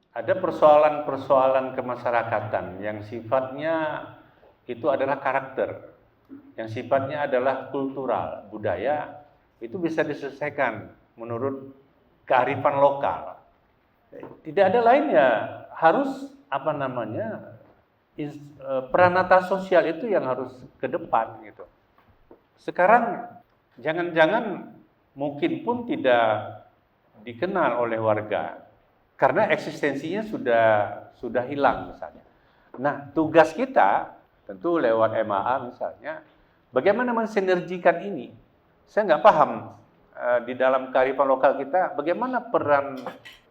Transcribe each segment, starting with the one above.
Ada persoalan-persoalan kemasyarakatan yang sifatnya itu adalah karakter, yang sifatnya adalah kultural, budaya, itu bisa diselesaikan menurut kearifan lokal. Tidak ada lainnya, harus peranata sosial itu yang harus ke depan gitu. Sekarang jangan-jangan mungkin pun tidak dikenal oleh warga karena eksistensinya sudah hilang misalnya. Nah, tugas kita tentu lewat MAA misalnya, bagaimana mensinergikan ini. Saya nggak paham di dalam kearifan lokal kita bagaimana peran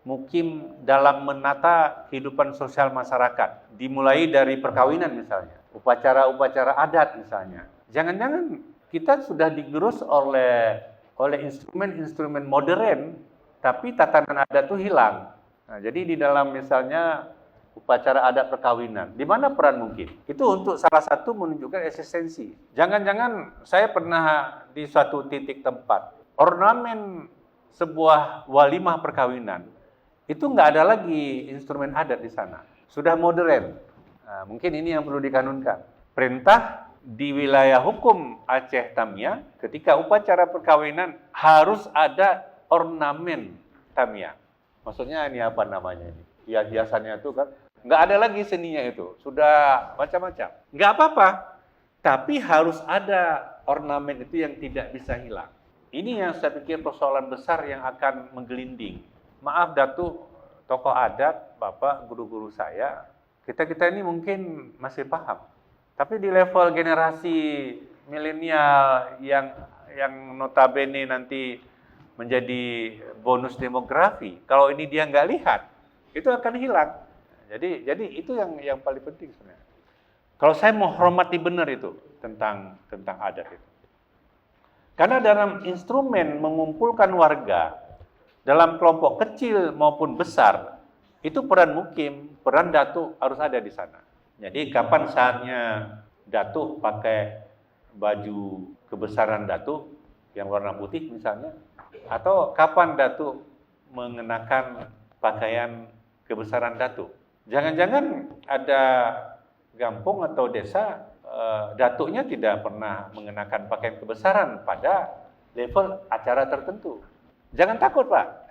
mukim dalam menata kehidupan sosial masyarakat, dimulai dari perkawinan misalnya, upacara-upacara adat misalnya. Jangan-jangan kita sudah digerus oleh instrumen-instrumen modern, tapi tatanan adat itu hilang. Nah, jadi di dalam misalnya upacara adat perkawinan, di mana peran mukim? Itu untuk salah satu menunjukkan eksistensi. Jangan-jangan saya pernah di suatu titik tempat, ornamen sebuah walimah perkawinan, itu nggak ada lagi instrumen adat di sana. Sudah modern. Nah, mungkin ini yang perlu dikanunkan. Perintah di wilayah hukum Aceh Tamiang, ketika upacara perkawinan harus ada ornamen Tamiang. Maksudnya ini apa namanya ini? Hiasannya itu kan nggak ada lagi seninya itu, sudah macam-macam. Nggak apa-apa, tapi harus ada ornamen itu yang tidak bisa hilang. Ini yang saya pikir persoalan besar yang akan menggelinding. Maaf Datuk, tokoh adat, Bapak, guru-guru saya, kita ini mungkin masih paham. Tapi di level generasi milenial yang notabene nanti menjadi bonus demografi, kalau ini dia nggak lihat, itu akan hilang. Jadi itu yang paling penting sebenarnya. Kalau saya mau hormati benar itu tentang adat itu. Karena dalam instrumen mengumpulkan warga dalam kelompok kecil maupun besar, itu peran mukim, peran datuk harus ada di sana. Jadi kapan saatnya datuk pakai baju kebesaran datuk yang warna putih misalnya, atau kapan datuk mengenakan pakaian kebesaran datuk. Jangan-jangan ada kampung atau desa datuknya tidak pernah mengenakan pakaian kebesaran pada level acara tertentu. Jangan takut Pak,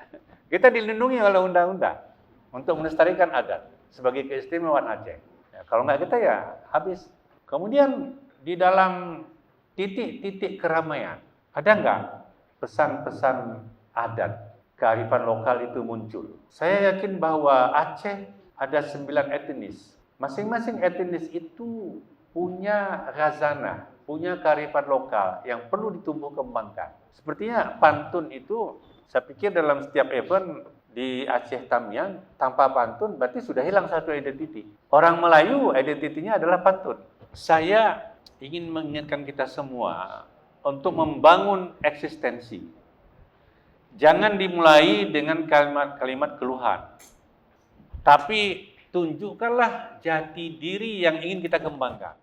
kita dilindungi oleh undang-undang untuk melestarikan adat sebagai keistimewaan Aceh. Ya, kalau nggak kita ya habis. Kemudian di dalam titik-titik keramaian, ada nggak pesan-pesan adat, kearifan lokal itu muncul? Saya yakin bahwa Aceh ada 9 etnis. Masing-masing etnis itu punya khazanah, punya kearifan lokal yang perlu ditumbuh kembangkan. Sepertinya pantun itu, saya pikir dalam setiap event di Aceh Tamiang, tanpa pantun berarti sudah hilang satu identiti. Orang Melayu identitinya adalah pantun. Saya ingin mengingatkan kita semua untuk membangun eksistensi. Jangan dimulai dengan kalimat-kalimat keluhan. Tapi tunjukkanlah jati diri yang ingin kita kembangkan.